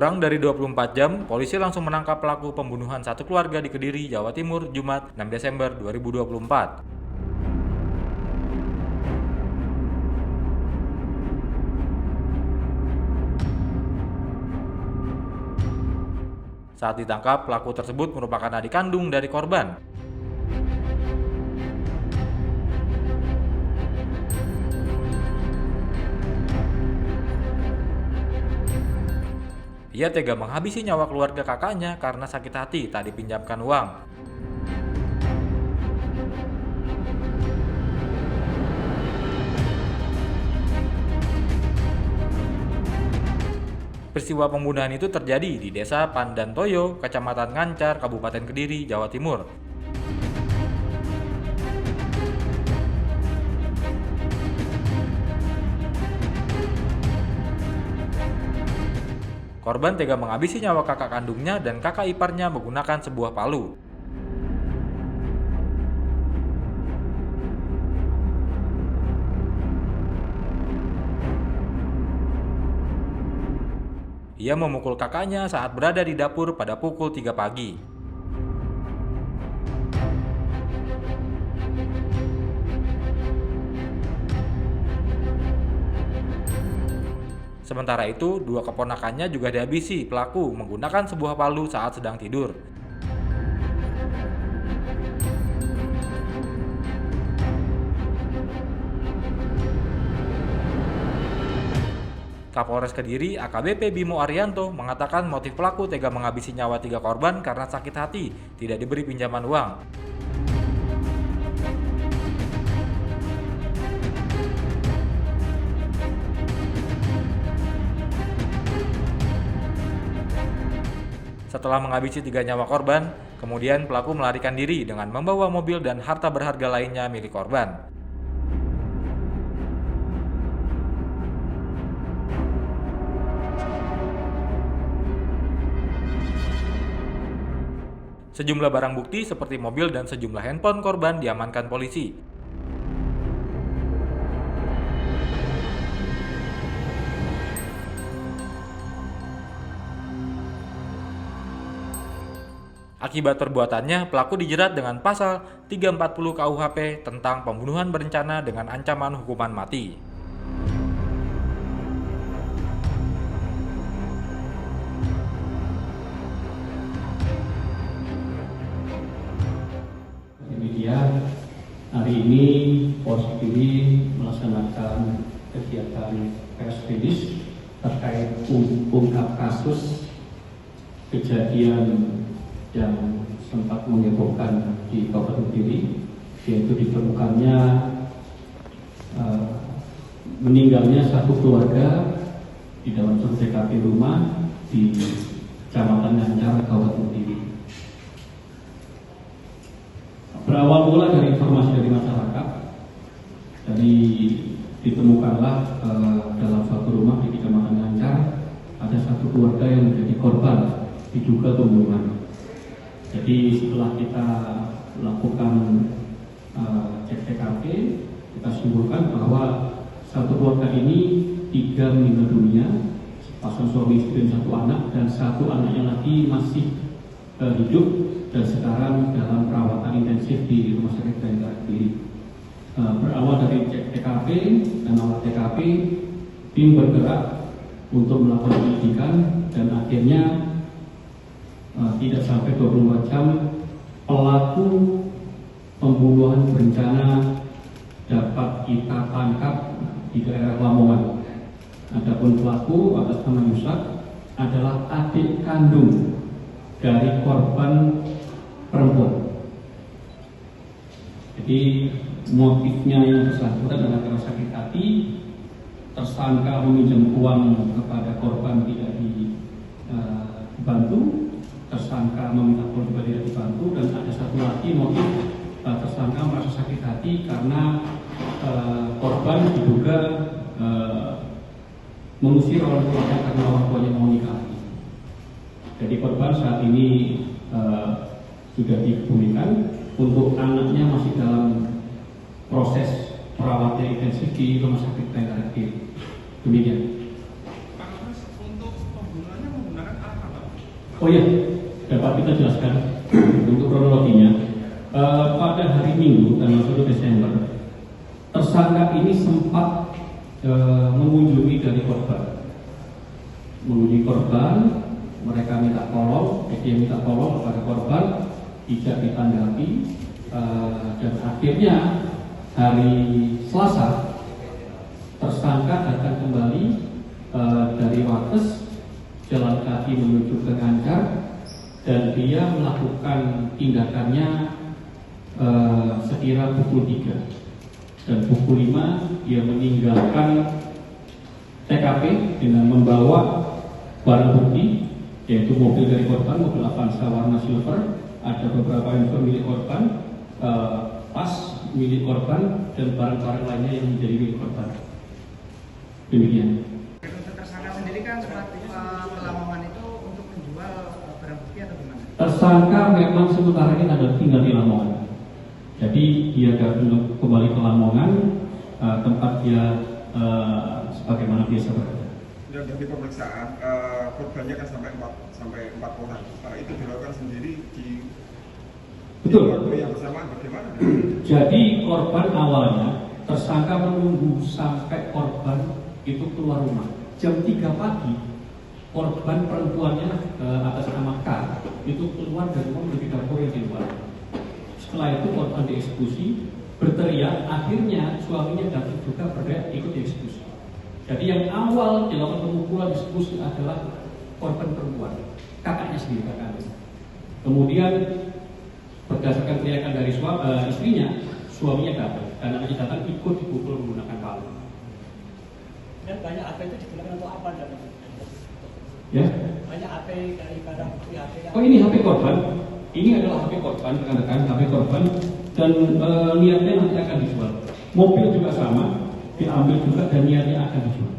Kurang dari 24 jam, polisi langsung menangkap pelaku pembunuhan satu keluarga di Kediri, Jawa Timur, Jumat 6 Desember 2024. Saat ditangkap, pelaku tersebut merupakan adik kandung dari korban. Ia tega menghabisi nyawa keluarga kakaknya karena sakit hati tak dipinjamkan uang. Peristiwa pembunuhan itu terjadi di Desa Pandantoyo, Kecamatan Ngancar, Kabupaten Kediri, Jawa Timur. Korban tega menghabisi nyawa kakak kandungnya dan kakak iparnya menggunakan sebuah palu. Ia memukul kakaknya saat berada di dapur pada pukul 3 pagi. Sementara itu, dua keponakannya juga dihabisi pelaku menggunakan sebuah palu saat sedang tidur. Kapolres Kediri AKBP Bimo Arianto mengatakan motif pelaku tega menghabisi nyawa 3 korban karena sakit hati, tidak diberi pinjaman uang. Setelah menghabisi 3 nyawa korban, kemudian pelaku melarikan diri dengan membawa mobil dan harta berharga lainnya milik korban. Sejumlah barang bukti seperti mobil dan sejumlah handphone korban diamankan polisi. Akibat perbuatannya, pelaku dijerat dengan pasal 340 KUHP tentang pembunuhan berencana dengan ancaman hukuman mati. Demikian, hari ini Polres Kediri melaksanakan kegiatan press release terkait ungkap kasus kejadian yang sempat menghebohkan di Kabupaten Kediri, yaitu ditemukannya meninggalnya satu keluarga di dalam satu TKP rumah di Kecamatan Ngancar, Kabupaten Kediri. Berawal mula dari informasi dari masyarakat, dari ditemukanlah dalam suatu rumah di Kecamatan Ngancar ada satu keluarga yang menjadi korban diduga pembunuhan. Jadi setelah kita melakukan cek TKP, kita simpulkan bahwa satu keluarga ini 3 meninggal dunia, pasang suami istri dan 1 anak, dan 1 anaknya lagi masih hidup dan sekarang dalam perawatan intensif di Rumah Sakit Bayangkara Kediri. Berawal dari cek TKP dan olah TKP, tim bergerak untuk melakukan penyelidikan dan akhirnya tidak sampai 24 jam pelaku pembunuhan berencana dapat kita tangkap di daerah Lamongan. Adapun pelaku atas nama Yusak adalah adik kandung dari korban perempuan. Jadi motifnya yang bersangkutan adalah karena sakit hati, tersangka meminjam uang kepada korban tidak dibantu, tersangka meminta uang juga tidak dibantu, dan ada satu lagi motif tersangka merasa sakit hati karena korban diduga mengusir orang tuanya karena orang tuanya mau nikah. Jadi korban saat ini sudah dikebumikan, untuk anaknya masih dalam proses perawatan intensif di Rumah Sakit Bayangkara Kediri. Demikian. Untuk pembunuhannya menggunakan Oh iya, dapat kita jelaskan untuk kronologinya. Pada hari Minggu tanggal 1 Desember, tersangka ini sempat mengunjungi dari korban. Mengunjungi korban, mereka minta tolong, dia minta tolong kepada korban, tidak ditanggapi, dan akhirnya hari Selasa tersangka datang kembali dari Wates, jalan kaki menuju ke Ngancar, dan dia melakukan tindakannya sekira pukul 3 dan pukul 5 dia meninggalkan TKP dengan membawa barang bukti, yaitu mobil dari korban, mobil Avanza warna silver, ada beberapa handphone milik korban, tas milik korban, dan barang-barang lainnya yang menjadi milik korban. Demikian. Untuk tersangka sendiri kan surat pelamongan itu untuk menjual barang bukti atau gimana? Tersangka memang sementara ini ada tinggal di Lamongan. Jadi dia akan kembali ke Lamongan, tempat dia sebagaimana biasa berada. Dan dari pemeriksaan korbannya kan sampai 4 orang. Itu dilakukan sendiri di Betul. waktu yang bersamaan bagaimana? Jadi korban awalnya tersangka menunggu sampai korban itu keluar rumah. Jam 3 pagi korban perempuannya atas nama K itu keluar dari rumah menuju dapur yang di luar. Setelah itu korban dieksekusi, berteriak, akhirnya suaminya datang juga berteriak ikut dieksekusi. Jadi yang awal dilakukan pemukulan eksekusi adalah korban perempuan, kakaknya sendiri, kakaknya. Kemudian berdasarkan teriakan dari istrinya, suaminya datang, dan anaknya datang ikut dipukul menggunakan palu. Dan banyak HP itu digunakan untuk apa? Ya. Banyak HP dari barang bukti HP. Oh ini HP korban. Ini adalah HP korban, rekan-rekan, HP korban, dan niatnya nanti akan dijual. Mobil juga sama, diambil juga dan niatnya akan dijual.